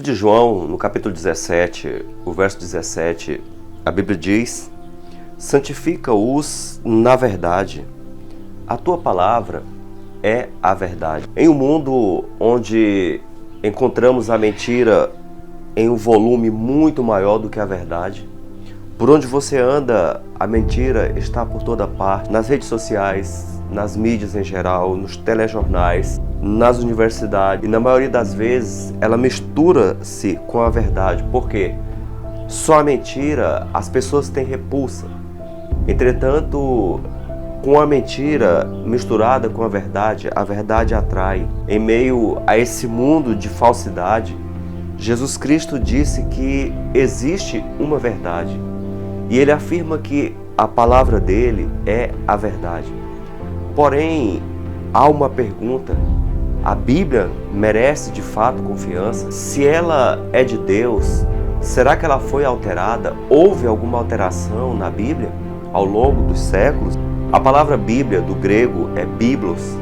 livro de João, no capítulo 17, o verso 17, a Bíblia diz: santifica-os na verdade, a tua palavra é a verdade. Em um mundo onde encontramos a mentira em um volume muito maior do que a verdade, por onde você anda, a mentira está por toda parte, nas redes sociais, nas mídias em geral, nos telejornais, nas universidades, e na maioria das vezes ela mistura-se com a verdade. Por quê? Só a mentira as pessoas têm repulsa. Entretanto, com a mentira misturada com a verdade atrai. Em meio a esse mundo de falsidade, Jesus Cristo disse que existe uma verdade. E ele afirma que a palavra dele é a verdade. Porém, há uma pergunta: a Bíblia merece de fato confiança? Se ela é de Deus, será que ela foi alterada? Houve alguma alteração na Bíblia ao longo dos séculos? A palavra Bíblia, do grego, é biblos,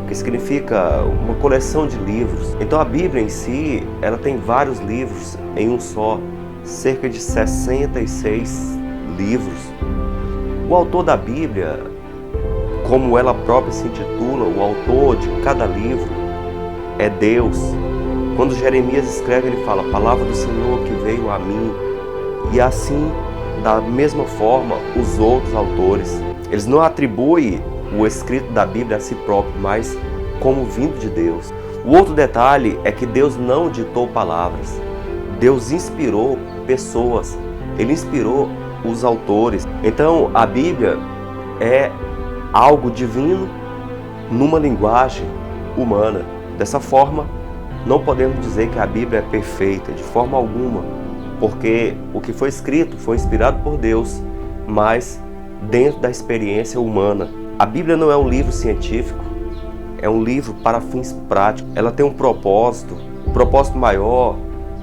que significa uma coleção de livros. Então a Bíblia em si, ela tem vários livros em um só, cerca de 66 livros. O autor da Bíblia, como ela própria se intitula, o autor de cada livro é Deus. Quando Jeremias escreve, ele fala: palavra do Senhor que veio a mim. E assim, da mesma forma, os outros autores, eles não atribuem o escrito da Bíblia a si próprio, mas como vindo de Deus. O outro detalhe é que Deus não ditou palavras. Deus inspirou pessoas. Ele inspirou os autores. Então, a Bíblia é algo divino numa linguagem humana. Dessa forma, não podemos dizer que a Bíblia é perfeita, de forma alguma, porque o que foi escrito foi inspirado por Deus, mas dentro da experiência humana. A Bíblia não é um livro científico, é um livro para fins práticos. Ela tem um propósito. O propósito maior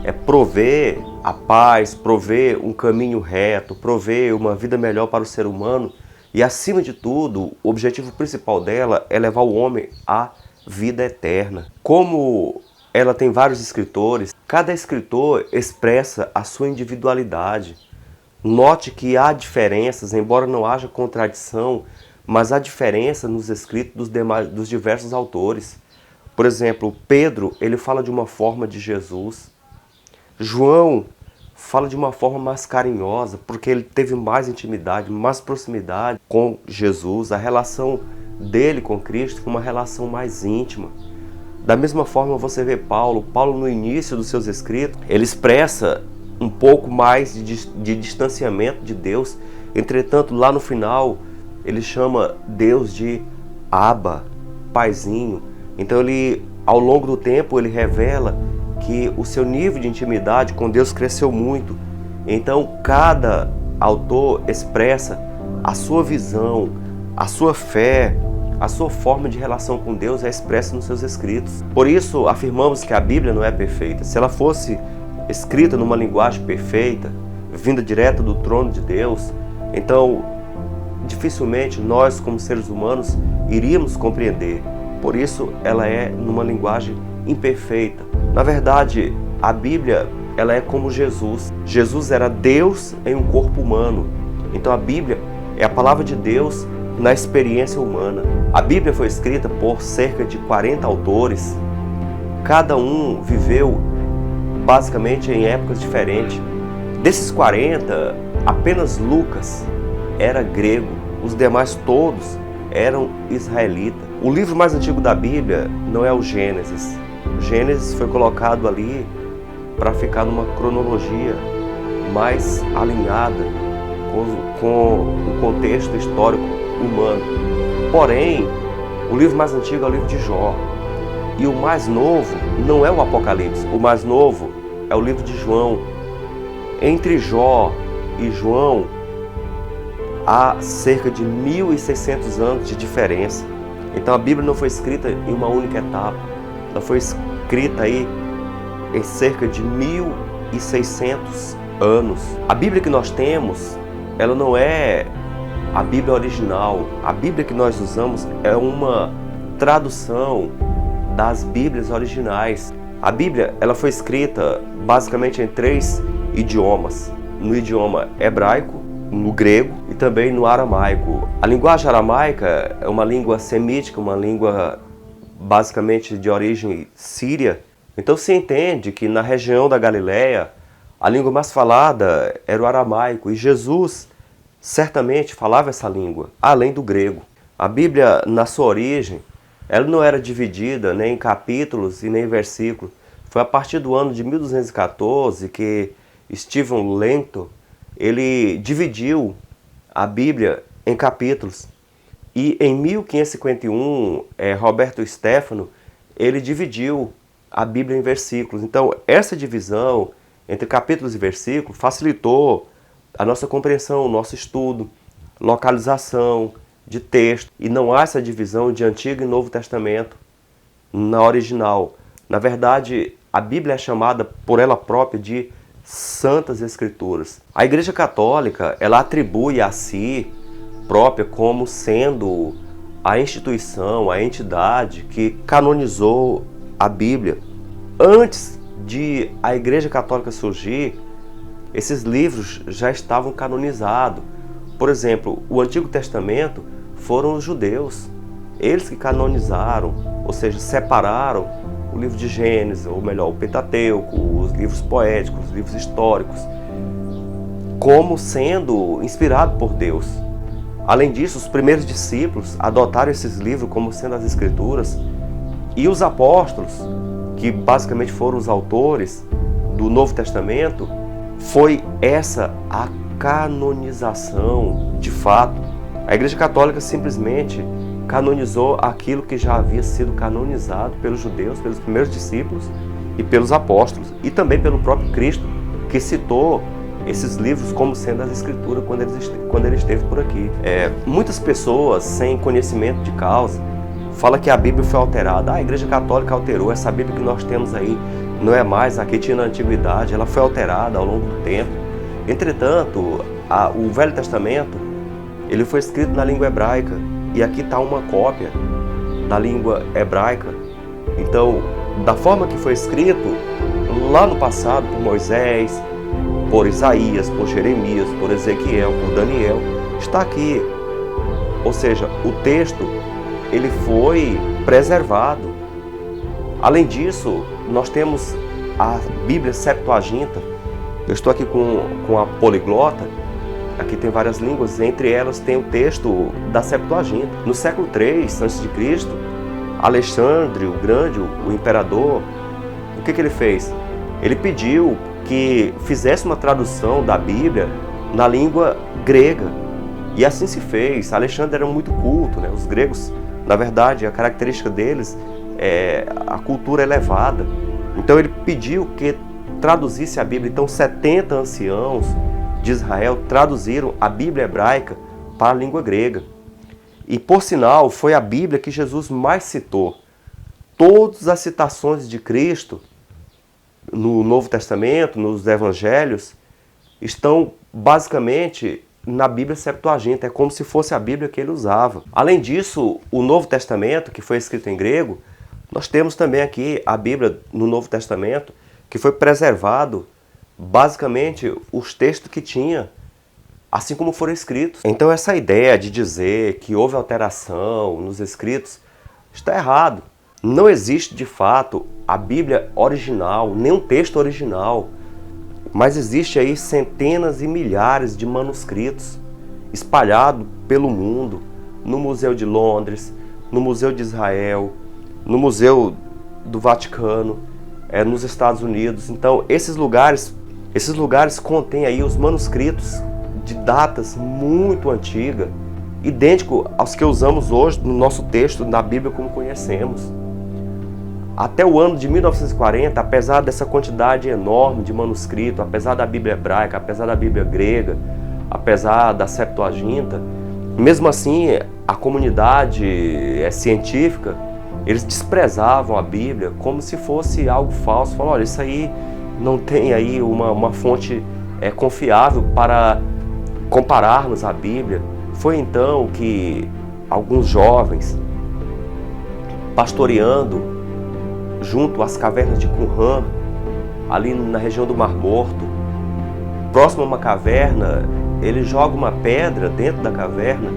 é prover a paz, prover um caminho reto, prover uma vida melhor para o ser humano. E, acima de tudo, o objetivo principal dela é levar o homem à vida eterna. Como ela tem vários escritores, cada escritor expressa a sua individualidade. Note que há diferenças, embora não haja contradição, mas há diferença nos escritos dos diversos autores. Por exemplo, Pedro, ele fala de uma forma de Jesus. João fala de uma forma mais carinhosa, porque ele teve mais intimidade, mais proximidade com Jesus. A relação dele com Cristo foi uma relação mais íntima. Da mesma forma você vê Paulo. Paulo, no início dos seus escritos, ele expressa um pouco mais de distanciamento de Deus. Entretanto, lá no final, ele chama Deus de Abba, Paizinho. Então, ele, ao longo do tempo, ele revela que o seu nível de intimidade com Deus cresceu muito. Então, cada autor expressa a sua visão, a sua fé, a sua forma de relação com Deus é expressa nos seus escritos. Por isso, afirmamos que a Bíblia não é perfeita. Se ela fosse escrita numa linguagem perfeita, vinda direto do trono de Deus, então dificilmente nós, como seres humanos, iríamos compreender. Por isso, ela é numa linguagem imperfeita. Na verdade, a Bíblia, ela é como Jesus. Jesus era Deus em um corpo humano. Então a Bíblia é a palavra de Deus na experiência humana. A Bíblia foi escrita por cerca de 40 autores. Cada um viveu basicamente em épocas diferentes. Desses 40, apenas Lucas era grego. Os demais todos eram israelitas. O livro mais antigo da Bíblia não é o Gênesis. O Gênesis foi colocado ali para ficar numa cronologia mais alinhada com o contexto histórico humano. Porém, o livro mais antigo é o livro de Jó. E o mais novo não é o Apocalipse. O mais novo é o livro de João. Entre Jó e João há cerca de 1.600 anos de diferença. Então a Bíblia não foi escrita em uma única etapa. Ela foi escrita aí em cerca de 1.600 anos. A Bíblia que nós temos, ela não é a Bíblia original. A Bíblia que nós usamos é uma tradução das Bíblias originais. A Bíblia, ela foi escrita basicamente em 3 idiomas: no idioma hebraico, no grego e também no aramaico. A linguagem aramaica é uma língua semítica, uma língua basicamente de origem síria. Então se entende que na região da Galileia a língua mais falada era o aramaico, e Jesus certamente falava essa língua, além do grego. A Bíblia, na sua origem, ela não era dividida nem em capítulos e nem em versículos. Foi a partir do ano de 1214 que Stephen Langton ele dividiu a Bíblia em capítulos. E em 1551, Roberto Stefano ele dividiu a Bíblia em versículos. Então, essa divisão entre capítulos e versículos facilitou a nossa compreensão, o nosso estudo, localização de texto. E não há essa divisão de Antigo e Novo Testamento na original. Na verdade, a Bíblia é chamada por ela própria de Santas Escrituras. A Igreja Católica, ela atribui a si própria como sendo a instituição, a entidade que canonizou a Bíblia. Antes de a Igreja Católica surgir, esses livros já estavam canonizados. Por exemplo, o Antigo Testamento foram os judeus. Eles que canonizaram, ou seja, separaram o livro de Gênesis, ou melhor, o Pentateuco, os livros poéticos, os livros históricos, como sendo inspirados por Deus. Além disso, os primeiros discípulos adotaram esses livros como sendo as Escrituras, e os apóstolos, que basicamente foram os autores do Novo Testamento, foi essa a canonização de fato. A Igreja Católica simplesmente canonizou aquilo que já havia sido canonizado pelos judeus, pelos primeiros discípulos e pelos apóstolos, e também pelo próprio Cristo, que citou esses livros como sendo as Escrituras quando ele esteve por aqui. Muitas pessoas, sem conhecimento de causa, falam que a Bíblia foi alterada. A Igreja Católica alterou, essa Bíblia que nós temos aí não é mais a que tinha na antiguidade, ela foi alterada ao longo do tempo. Entretanto, o Velho Testamento ele foi escrito na língua hebraica, e aqui está uma cópia da língua hebraica. Então, da forma que foi escrito lá no passado por Moisés, por Isaías, por Jeremias, por Ezequiel, por Daniel, está aqui. Ou seja, o texto ele foi preservado. Além disso, nós temos a Bíblia Septuaginta. Eu estou aqui com a poliglota. Aqui tem várias línguas, entre elas tem o texto da Septuaginta. No século III a.C., Alexandre o Grande, o imperador, o que ele fez? Ele pediu que fizesse uma tradução da Bíblia na língua grega. E assim se fez. Alexandre era muito culto, né? Os gregos, na verdade, a característica deles é a cultura elevada. Então ele pediu que traduzisse a Bíblia. Então 70 anciãos de Israel traduziram a Bíblia hebraica para a língua grega. E, por sinal, foi a Bíblia que Jesus mais citou. Todas as citações de Cristo no Novo Testamento, nos Evangelhos, estão basicamente na Bíblia Septuaginta. É como se fosse a Bíblia que ele usava. Além disso, o Novo Testamento, que foi escrito em grego, nós temos também aqui a Bíblia no Novo Testamento, que foi preservado basicamente os textos que tinha, assim como foram escritos. Então essa ideia de dizer que houve alteração nos escritos está errado. Não existe de fato a Bíblia original, nem um texto original, mas existe aí centenas e milhares de manuscritos espalhados pelo mundo, no Museu de Londres, no Museu de Israel, no Museu do Vaticano, nos Estados Unidos. Então esses lugares contêm aí os manuscritos de datas muito antigas, idêntico aos que usamos hoje no nosso texto, na Bíblia como conhecemos. Até o ano de 1940, apesar dessa quantidade enorme de manuscritos, apesar da Bíblia hebraica, apesar da Bíblia grega, apesar da Septuaginta, mesmo assim a comunidade científica, eles desprezavam a Bíblia como se fosse algo falso. Falaram, olha, isso aí não tem aí uma fonte confiável para compararmos a Bíblia. Foi então que alguns jovens, pastoreando junto às cavernas de Qumran, ali na região do Mar Morto. Próximo a uma caverna, ele joga uma pedra dentro da caverna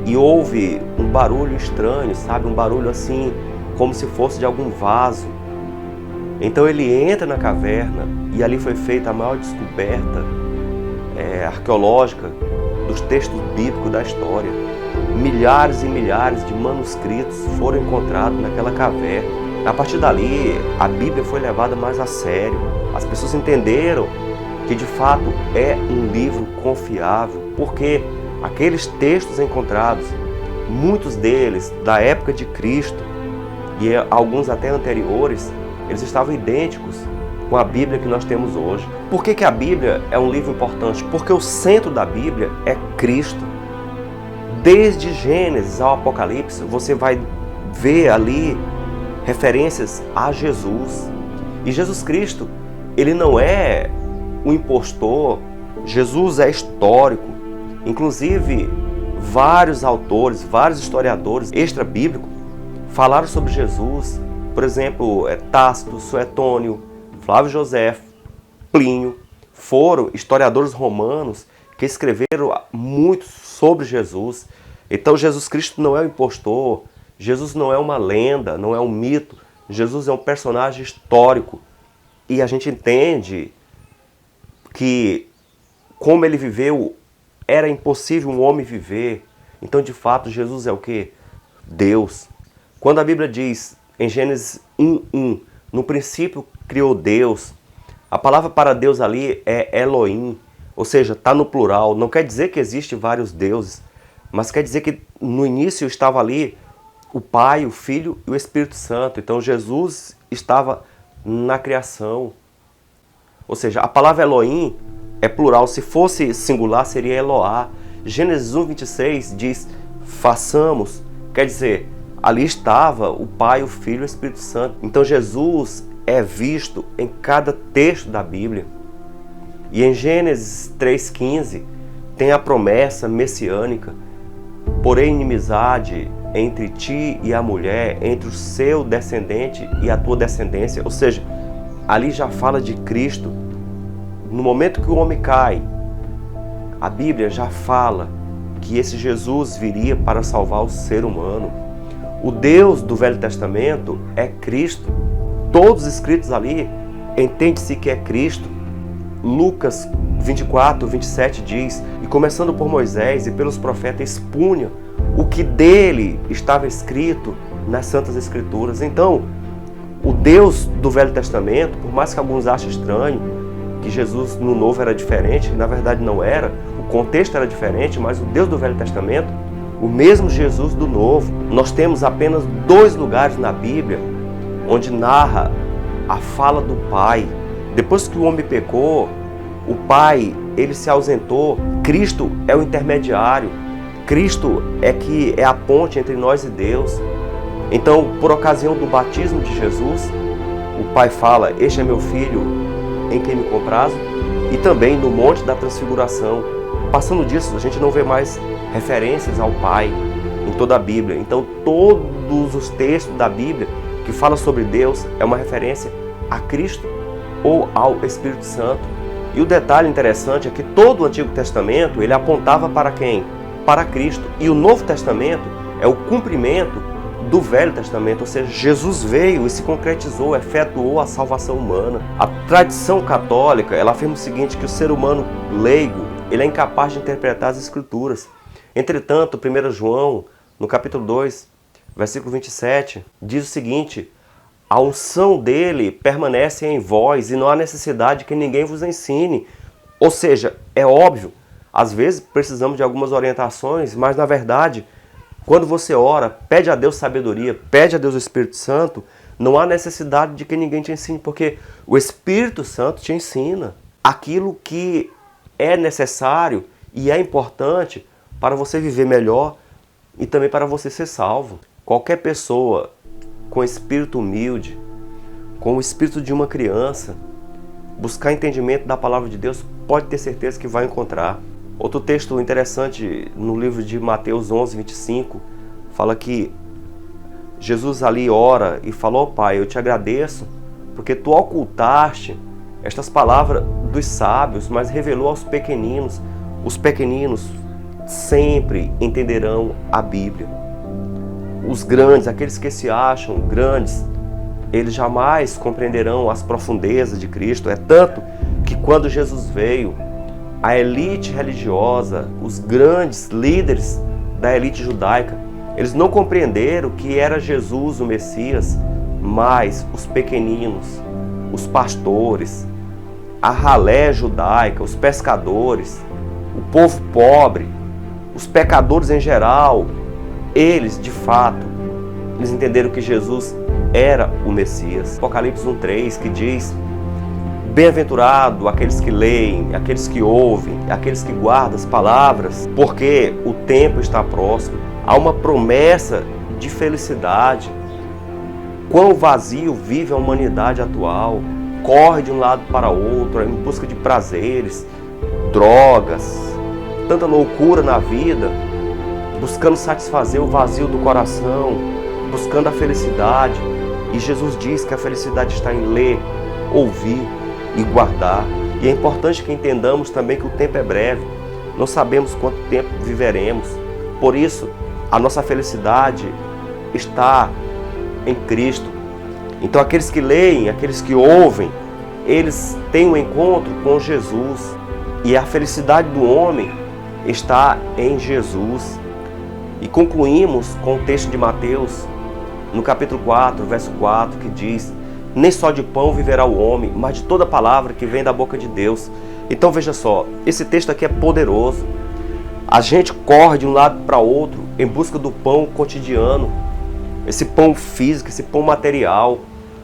e ouve um barulho estranho, sabe? Um barulho assim, como se fosse de algum vaso. Então ele entra na caverna e ali foi feita a maior descoberta arqueológica dos textos bíblicos da história. Milhares e milhares de manuscritos foram encontrados naquela caverna. A partir dali, a Bíblia foi levada mais a sério. As pessoas entenderam que de fato é um livro confiável, porque aqueles textos encontrados, muitos deles da época de Cristo e alguns até anteriores, eles estavam idênticos com a Bíblia que nós temos hoje. Por que a Bíblia é um livro importante? Porque o centro da Bíblia é Cristo. Desde Gênesis ao Apocalipse, você vai ver ali referências a Jesus. E Jesus Cristo, ele não é um impostor, Jesus é histórico. Inclusive, vários autores, vários historiadores extra-bíblicos falaram sobre Jesus. Por exemplo, Tácito, Suetônio, Flávio Joséfo, Plínio, foram historiadores romanos que escreveram muito sobre Jesus. Então Jesus Cristo não é um impostor, Jesus não é uma lenda, não é um mito, Jesus é um personagem histórico. E a gente entende que, como ele viveu, era impossível um homem viver. Então, de fato, Jesus é o quê? Deus. Quando a Bíblia diz, em Gênesis 1:1, no princípio criou Deus, a palavra para Deus ali é Elohim, ou seja, está no plural. Não quer dizer que existe vários deuses, mas quer dizer que no início estava ali o Pai, o Filho e o Espírito Santo. Então Jesus estava na criação. Ou seja, a palavra Elohim é plural. Se fosse singular, seria Eloá. Gênesis 1:26 diz, façamos. Quer dizer, ali estava o Pai, o Filho e o Espírito Santo. Então Jesus é visto em cada texto da Bíblia. E em Gênesis 3:15 tem a promessa messiânica: porém inimizade entre ti e a mulher, entre o seu descendente e a tua descendência. Ou seja, ali já fala de Cristo. No momento que o homem cai, a Bíblia já fala que esse Jesus viria para salvar o ser humano. O Deus do Velho Testamento é Cristo. Todos escritos ali, entende-se que é Cristo. Lucas 24:27 diz, e começando por Moisés e pelos profetas, expunha o que dele estava escrito nas Santas Escrituras. Então, o Deus do Velho Testamento, por mais que alguns achem estranho, que Jesus no Novo era diferente, na verdade não era, o contexto era diferente, mas o Deus do Velho Testamento, o mesmo Jesus do Novo. Nós temos apenas 2 lugares na Bíblia onde narra a fala do Pai. Depois que o homem pecou, o Pai, ele se ausentou. Cristo é o intermediário. Cristo é a ponte entre nós e Deus. Então, por ocasião do batismo de Jesus, o Pai fala, este é meu Filho, em quem me comprazo. E também no Monte da Transfiguração. Passando disso, a gente não vê mais referências ao Pai em toda a Bíblia. Então, todos os textos da Bíblia que falam sobre Deus é uma referência a Cristo ou ao Espírito Santo. E o detalhe interessante é que todo o Antigo Testamento ele apontava para quem? Para Cristo. E o Novo Testamento é o cumprimento do Velho Testamento, ou seja, Jesus veio e se concretizou, efetuou a salvação humana. A tradição católica, ela afirma o seguinte, que o ser humano leigo, ele é incapaz de interpretar as Escrituras. Entretanto, 1 João, no capítulo 2, versículo 27, diz o seguinte, a unção dele permanece em vós e não há necessidade que ninguém vos ensine. Ou seja, é óbvio, às vezes precisamos de algumas orientações, mas na verdade, quando você ora, pede a Deus sabedoria, pede a Deus o Espírito Santo, não há necessidade de que ninguém te ensine, porque o Espírito Santo te ensina aquilo que é necessário e é importante para você viver melhor e também para você ser salvo. Qualquer pessoa com espírito humilde, com o espírito de uma criança, buscar entendimento da palavra de Deus, pode ter certeza que vai encontrar. Outro texto interessante no livro de Mateus 11:25 fala que Jesus ali ora e falou: Pai, eu te agradeço porque tu ocultaste estas palavras dos sábios, mas revelou aos pequeninos. Os pequeninos sempre entenderão a Bíblia. Os grandes, aqueles que se acham grandes, eles jamais compreenderão as profundezas de Cristo. É tanto que quando Jesus veio, a elite religiosa, os grandes líderes da elite judaica, eles não compreenderam que era Jesus o Messias, mas os pequeninos, os pastores, a ralé judaica, os pescadores, o povo pobre, os pecadores em geral, eles, de fato, eles entenderam que Jesus era o Messias. Apocalipse 1:3, que diz: bem-aventurado aqueles que leem, aqueles que ouvem, aqueles que guardam as palavras, porque o tempo está próximo. Há uma promessa de felicidade. Quão vazio vive a humanidade atual, corre de um lado para outro em busca de prazeres, drogas, tanta loucura na vida, buscando satisfazer o vazio do coração, buscando a felicidade. E Jesus diz que a felicidade está em ler, ouvir e guardar. E é importante que entendamos também que o tempo é breve. Não sabemos quanto tempo viveremos. Por isso, a nossa felicidade está em Cristo. Então aqueles que leem, aqueles que ouvem, eles têm um encontro com Jesus. E a felicidade do homem está em Jesus. E concluímos com o texto de Mateus, no capítulo 4, verso 4, que diz: nem só de pão viverá o homem, mas de toda palavra que vem da boca de Deus. Então veja só, esse texto aqui é poderoso. A gente corre de um lado para outro em busca do pão cotidiano, esse pão físico, esse pão material.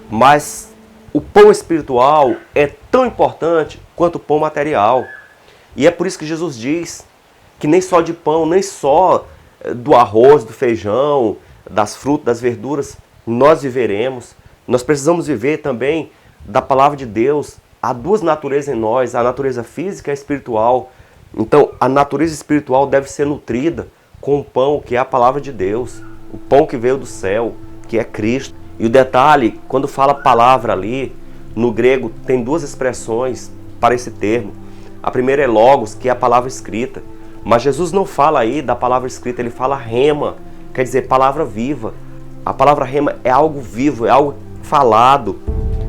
Mas o pão espiritual é tão importante quanto o pão material. E é por isso que Jesus diz que nem só de pão, nem só do arroz, do feijão, das frutas, das verduras, nós viveremos. Nós precisamos viver também da palavra de Deus. Há duas naturezas em nós, a natureza física e a espiritual. Então, a natureza espiritual deve ser nutrida com o pão que é a palavra de Deus, o pão que veio do céu, que é Cristo. E o detalhe, quando fala palavra ali, no grego tem duas expressões para esse termo. A primeira é logos, que é a palavra escrita. Mas Jesus não fala aí da palavra escrita, ele fala rema, quer dizer palavra viva. A palavra rema é algo vivo, é algo falado.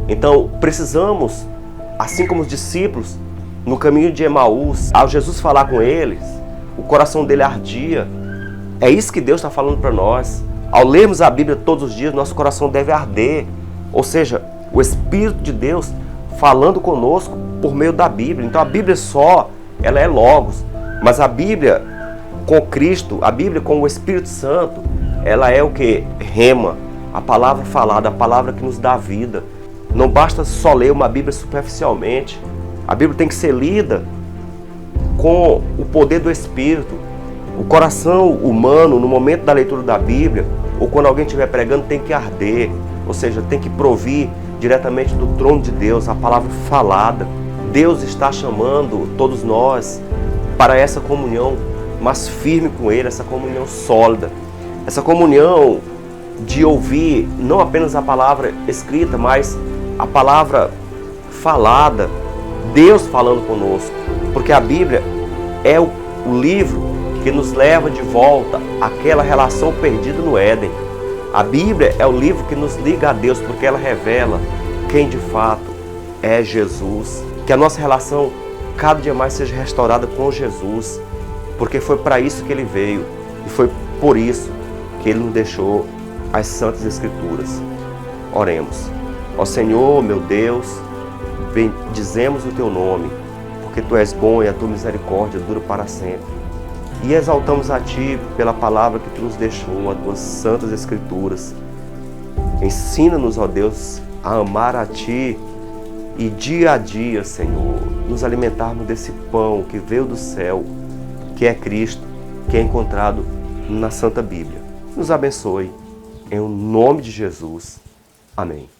Então precisamos, assim como os discípulos, no caminho de Emaús, ao Jesus falar com eles, o coração dele ardia. É isso que Deus está falando para nós. Ao lermos a Bíblia todos os dias, nosso coração deve arder. Ou seja, o Espírito de Deus falando conosco por meio da Bíblia. Então a Bíblia só, ela é logos. Mas a Bíblia com Cristo, a Bíblia com o Espírito Santo, ela é o que? Rema, a palavra falada, a palavra que nos dá vida. Não basta só ler uma Bíblia superficialmente. A Bíblia tem que ser lida com o poder do Espírito. O coração humano, no momento da leitura da Bíblia, ou quando alguém estiver pregando, tem que arder. Ou seja, tem que provir diretamente do trono de Deus, a palavra falada. Deus está chamando todos nós para essa comunhão mais firme com Ele, essa comunhão sólida. Essa comunhão de ouvir não apenas a palavra escrita, mas a palavra falada, Deus falando conosco. Porque a Bíblia é o livro que nos leva de volta àquela relação perdida no Éden. A Bíblia é o livro que nos liga a Deus, porque ela revela quem de fato é Jesus. Que a nossa relação cada dia mais seja restaurada com Jesus, porque foi para isso que Ele veio e foi por isso que Ele nos deixou as Santas Escrituras. Oremos. Ó Senhor, meu Deus, bendizemos o Teu nome, porque Tu és bom e a Tua misericórdia dura para sempre. E exaltamos a Ti pela palavra que Tu nos deixou, as Tuas Santas Escrituras. Ensina-nos, ó Deus, a amar a Ti e dia a dia, Senhor, nos alimentarmos desse pão que veio do céu, que é Cristo, que é encontrado na Santa Bíblia. Nos abençoe, em nome de Jesus. Amém.